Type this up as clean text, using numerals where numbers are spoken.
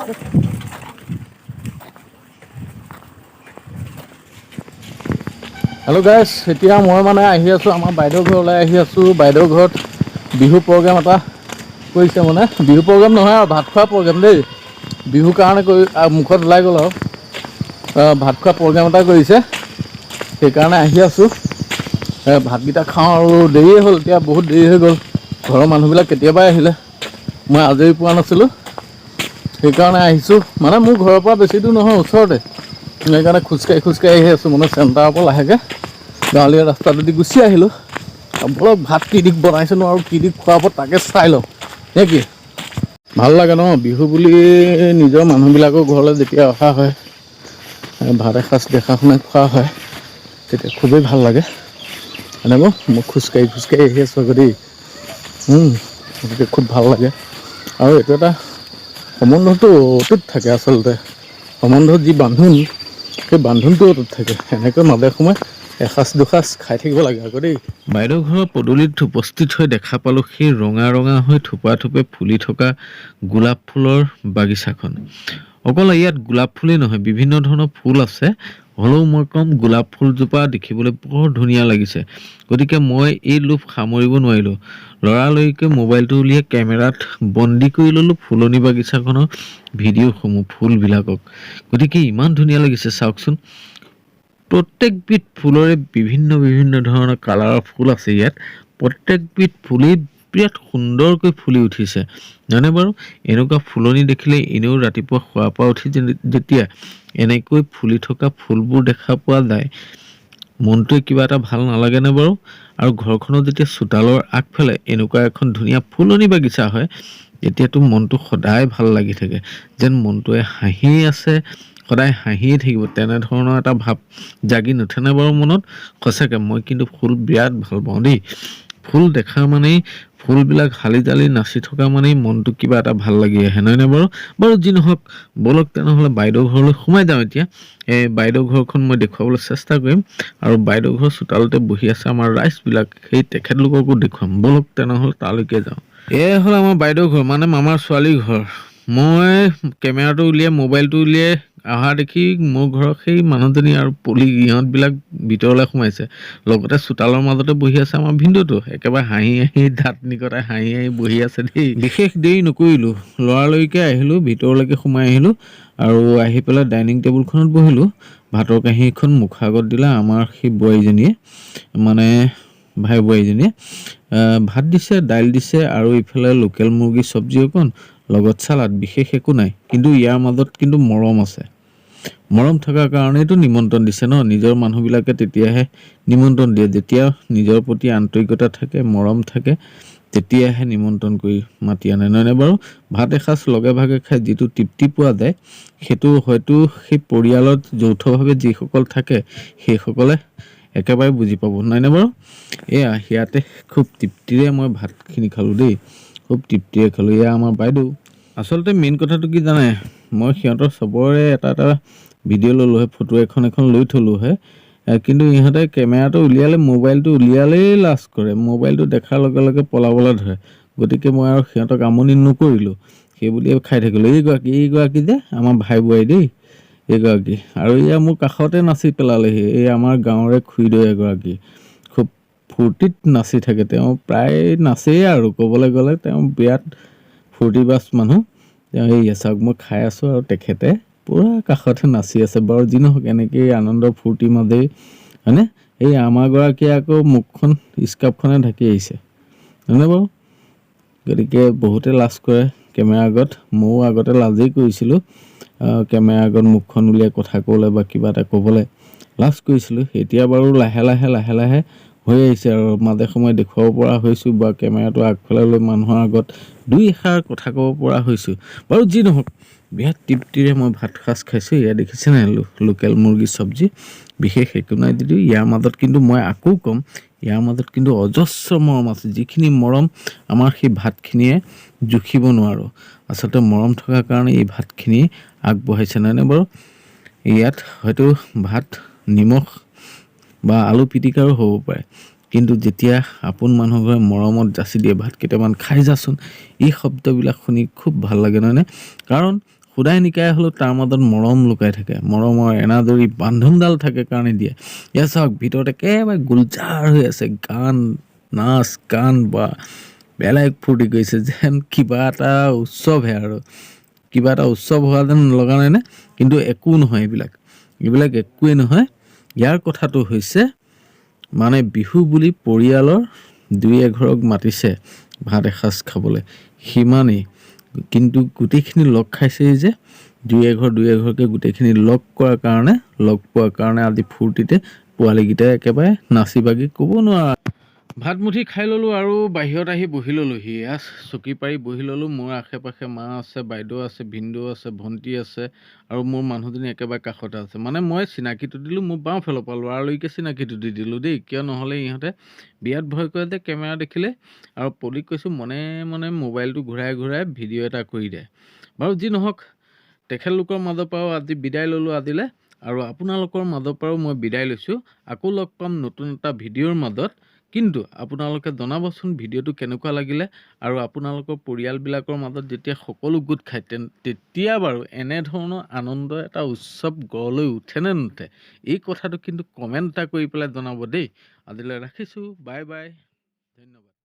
Hello' গাইছ, এতিয়া মই মানে আহি আছোঁ আমাৰ বাইদেউৰ ঘৰলৈ আহি আছোঁ। বাইদেউৰ ঘৰত বিহু প্ৰগ্ৰেম এটা কৰিছে, মানে বিহু প্ৰগ্ৰেম নহয় আৰু ভাত খোৱা প্ৰগ্ৰেম দেই। বিহুৰ কাৰণে কৰি মুখত ওলাই গ'ল আৰু ভাত খোৱা প্ৰগ্ৰেম এটা কৰিছে, সেইকাৰণে আহি আছোঁ। ভাতকেইটা খাওঁ আৰু দেৰিয়ে হ'ল, এতিয়া বহুত দেৰি হৈ গ'ল। ঘৰৰ মানুহবিলাক কেতিয়াবাই আহিলে, মই আজৰি পোৱা নাছিলোঁ, সেইকাৰণে আহিছোঁ। মানে মোৰ ঘৰৰ পৰা বেছি দূৰ নহয়, ওচৰতে। সেইকাৰণে খোজকাঢ়ি আহি আছোঁ, মানে চেণ্টাৰৰ পৰা লাহেকৈ গাঁৱলীয়া ৰাস্তাটোদি গুচি আহিলোঁ। বোলক ভাত কি দি বনাইছেনো আৰু কি দি খুৱাব তাকে চাই লওঁ নে কি? ভাল লাগে ন বিহু বুলি নিজৰ মানুহবিলাকৰ ঘৰলৈ যেতিয়া অহা হয়, ভাত এসাঁজ দেখা শুনা খোৱা হয়, তেতিয়া খুবেই ভাল লাগে। এনেকৈ মই খোজকাঢ়ি আহি আছোঁ আকৌ দেই। গতিকে খুব ভাল লাগে আৰু এইটো এটা সম্বন্ধটো অটুট থাকে। আচলতে সম্বন্ধত যি বান্ধোন, সেই বান্ধোনটো অটুট থাকে। এনেকৈ মাজে সময়ে এসাঁজ দুসাঁজ খাই থাকিব লাগে আকৌ দেই। বাইদেউ ঘৰৰ পদূলিত উপস্থিত হৈ দেখা পালোঁ সেই ৰঙা ৰঙা হৈ থোপা থোপে ফুলি থকা গোলাপ ফুলৰ বাগিচাখন। অকল ইয়াত গোলাপ ফুলেই নহয়, বিভিন্ন ধৰণৰ ফুল আছে। হ'লেও মই ক'ম গোলাপ ফুলজোপা দেখিবলৈ বৰ ধুনীয়া লাগিছে। গতিকে মই এই লোভ সামৰিব নোৱাৰিলোঁ। লৰালৰিকৈ মোবাইলটো উলিয়াই কেমেৰাত বন্দী কৰি ল'লোঁ ফুলনি বাগিচাখনৰ ভিডিঅ'সমূহ, ফুলবিলাকক। গতিকে ইমান ধুনীয়া লাগিছে চাওকচোন। প্ৰত্যেকবিধ ফুলৰে বিভিন্ন ধৰণৰ কালাৰৰ ফুল আছে ইয়াত। প্ৰত্যেকবিধ ফুলেই বিৰাট সুন্দৰকৈ ফুলি উঠিছে, জানে বাৰু? এনেকুৱা ফুলনি দেখিলে এনেও ৰাতিপুৱা শুৱাৰ পৰা উঠি যেতিয়া এনেকৈ ফুলি থকা ফুলবোৰ দেখা পোৱা যায়, মনটোৱে কিবা এটা ভাল নালাগেনে বাৰু? আৰু ঘৰখনত যেতিয়া চোতালৰ আগফালে এনেকুৱা এখন ধুনীয়া ফুলনি বাগিচা হয়, তেতিয়াতো মনটো সদায় ভাল লাগি থাকে, যেন মনটোৱে হাঁহি আছে, সদায় হাঁহিয়ে থাকিব, তেনেধৰণৰ এটা ভাৱ জাগি নুঠেনে বাৰু মনত? সঁচাকৈ মই কিন্তু ফুল বিৰাট ভাল পাওঁ দেই। ফুল দেখা মানেই, ফুলবিলাক হালি জালি নাচি থকা মানেই মনটো কিবা এটা ভাল লাগি আহে, নহয়নে বাৰু? বাৰু যি নহওক, ব'লক তেনেহ'লে বাইদেউ ঘৰলৈ সোমাই যাওঁ এতিয়া। বাইদেউ ঘৰখন মই দেখুৱাবলৈ চেষ্টা কৰিম, আৰু বাইদেউ ঘৰৰ চোতালতে বহি আছে আমাৰ ৰাইজবিলাক, সেই তেখেতলোককো দেখুৱাম। ব'লক তেনেহ'লে তালৈকে যাওঁ। এয়াই হ'ল আমাৰ বাইদেউ ঘৰ, মানে মামাৰ ছোৱালীৰ ঘৰ। মই কেমেৰাটো উলিয়াই, মোবাইলটো উলিয়াই অহা দেখি মোৰ ঘৰৰ সেই মানুহজনী আৰু ইহঁতবিলাক ভিতৰলৈ সোমাইছে। লগতে চোতালৰ মাজতে বহি আছে আমাৰ ভিনদেউটো, একেবাৰে হাঁহি দাঁত নিকটাই হাঁহি বহি আছে দেই। বিশেষ দেৰি নকৰিলোঁ, লৰালৰিকৈ আহিলোঁ, ভিতৰলৈকে সোমাই আহিলোঁ আৰু আহি পেলাই ডাইনিং টেবুলখনত বহিলোঁ। ভাতৰ কাঁহীখন মুখৰ আগত দিলে আমাৰ সেই বোৱাৰীজনীয়ে, মানে ভাই বোৱাৰীজনীয়ে ভাত দিছে, দাইল দিছে আৰু ইফালে লোকেল মুৰ্গী চব্জি অকণ, লগত চালাড। বিশেষ একো নাই, কিন্তু ইয়াৰ মাজত কিন্তু মৰম আছে। মৰম থকাৰ কাৰণেইতো নিমন্ত্ৰণ দিছে ন। নিজৰ মানুহবিলাকে তেতিয়াহে নিমন্ত্ৰণ দিয়ে, যেতিয়া নিজৰ প্ৰতি আন্তৰিকতা থাকে, মৰম থাকে, তেতিয়াহে নিমন্ত্ৰণ কৰি মাতি আনে, নহয়নে বাৰু? ভাত এসাঁজ লগে ভাগে খাই যিটো তৃপ্তি পোৱা যায়, সেইটো হয়তো সেই পৰিয়ালত যৌথভাৱে যিসকল থাকে সেইসকলে একেবাৰে বুজি পাব, নহয়নে বাৰু? ইয়াতে খুব তৃপ্তিৰে মই ভাতখিনি খালোঁ দেই, খুব তৃপ্তিৰে খালোঁ। এয়া আমাৰ বাইদেউ। আচলতে মেইন কথাটো কি জানে, মই সিহঁতৰ চবৰে এটা ভিডিঅ' ল'লোঁহে, ফটো এখন লৈ থ'লোঁহে, কিন্তু ইহঁতে কেমেৰাটো উলিয়ালে, মোবাইলটো উলিয়ালেই লাজ কৰে, মোবাইলটো দেখাৰ লগে লগে পলাবলৈ ধৰে। গতিকে মই আৰু সিহঁতক আমনি নকৰিলোঁ, সেই বুলিয়ে খাই থাকিলোঁ। এইগৰাকী যে আমাৰ ভাই বোৱাৰী দেই, এইগৰাকী। আৰু এয়া মোৰ কাষতে নাচি পেলালেহি, এই আমাৰ গাঁৱৰে খুৰীদৌ এগৰাকী। খুব ফূৰ্তিত নাচি থাকে তেওঁ, প্ৰায় নাচেই আৰু ক'বলৈ গ'লে। তেওঁ বিৰাট ফূৰ্তিবাজ মানুহ। তেওঁ চাওক, মই খাই আছোঁ আৰু তেখেতে পূৰা কাষতে নাচি আছে। বাৰু যি নহওক, এনেকেই আনন্দ ফূৰ্তিৰ মাজেই, হয়নে? আমাৰ গৰাকীয়ে আকৌ মুখখন স্কাৰ্ফখনে ঢাকি আহিছে, হয়নে বাৰু? গতিকে বহুতে লাজ কৰে কেমেৰাৰ আগত, ময়ো আগতে লাজেই কৰিছিলোঁ। কেমেৰাৰ আগত মুখখন উলিয়াই কথা ক'বলৈ বা কিবা এটা ক'বলৈ লাজ কৰিছিলোঁ। এতিয়া বাৰু লাহে লাহে হৈ আহিছে আৰু মাজে সময়ে দেখুৱাব পৰা হৈছোঁ, বা কেমেৰাটো আগফালে লৈ মানুহৰ আগত দুই এষাৰ কথা ক'ব পৰা হৈছোঁ। বাৰু যি নহওক, বিৰাট তৃপ্তিৰে মই ভাত সাঁজ খাইছোঁ। এয়া দেখিছে নাই, লোকেল মুৰ্গী চব্জি। বিশেষ একো নাই যদিও ইয়াৰ মাজত কিন্তু মই আকৌ ক'ম, ইয়াৰ মাজত কিন্তু অজস্ৰ মৰম আছে, যিখিনি মৰম আমাৰ সেই ভাতখিনিয়ে জুখিব নোৱাৰোঁ। আচলতে মৰম থকাৰ কাৰণে এই ভাতখিনি আগবঢ়াইছে, নহয়নে বাৰু? ইয়াত হয়তো ভাত নিমখ বা আলু পিটিকাৰো হ'ব পাৰে, কিন্তু যেতিয়া আপোন মানুহ ঘৰে মৰমত যাচি দিয়ে, ভাত কেইটামান খাই যাচোন, এই শব্দবিলাক শুনি খুব ভাল লাগে, নহয়নে? কাৰণ সদায় নিকায় হ'লেও তাৰ মাজত মৰম লুকাই থাকে, মৰমৰ এনাজৰী বান্ধোনডাল থাকে কাৰণে দিয়ে। এয়া চাওক ভিতৰত একেবাৰে গুলজাৰ হৈ আছে, গান নাচ গান বা বেলেগ ফূৰ্তি কৰিছে, যেন কিবা এটা উৎসৱহে আৰু কিবা এটা উৎসৱ হোৱা যেন লগা নাইনে? কিন্তু একো নহয়, এইবিলাক একোৱেই নহয়। ইয়াৰ কথাটো হৈছে মানে বিহু বুলি পৰিয়ালৰ দুই এঘৰক মাতিছে ভাত এসাঁজ খাবলৈ, সিমানেই। কিন্তু গোটেইখিনি লগ খাইছেই যে, দুই এঘৰকৈ গোটেইখিনি লগ পোৱাৰ কাৰণে আজি ফূৰ্তিতে পোৱালীকেইটাই একেবাৰে নাচি বাগি ক'ব নোৱাৰা। ভাত মুঠি খাই ল'লোঁ আৰু বাহিৰত আহি বহি ল'লোঁহি। চকী পাৰি বহি ল'লোঁ। মোৰ আশে পাশে মা আছে, বাইদেউ আছে, ভিনদেউ আছে, ভণ্টি আছে আৰু মোৰ মানুহজনী একেবাৰে কাষতে আছে। মানে মই চিনাকিটো দিলোঁ মোৰ বাওঁফালৰ পৰা, লৰালৰিকৈ চিনাকিটো দি দিলোঁ দেই, কিয় নহ'লে ইহঁতে বিৰাট ভয় কৰে যে কেমেৰা দেখিলে। আৰু পলিক কৈছোঁ মনে মনে মোবাইলটো ঘূৰাই ভিডিঅ' এটা কৰি দে। বাৰু যি নহওক, তেখেতলোকৰ মাজৰ পৰাও আজি বিদায় ল'লোঁ আজিলৈ, আৰু আপোনালোকৰ মাজৰ পৰাও মই বিদায় লৈছোঁ। আকৌ লগ পাম নতুন এটা ভিডিঅ'ৰ মাজত। কিন্তু আপোনালোকে জনাবচোন ভিডিঅ'টো কেনেকুৱা লাগিলে, আৰু আপোনালোকৰ পৰিয়ালবিলাকৰ মাজত যেতিয়া সকলো গোট খায় তেতিয়া বাৰু এনেধৰণৰ আনন্দ এটা উৎসৱ গঢ় লৈ উঠেনে নুঠে, এই কথাটো কিন্তু কমেণ্ট এটা কৰি পেলাই জনাব দেই। আজিলৈ ৰাখিছোঁ, বাই বাই, ধন্যবাদ।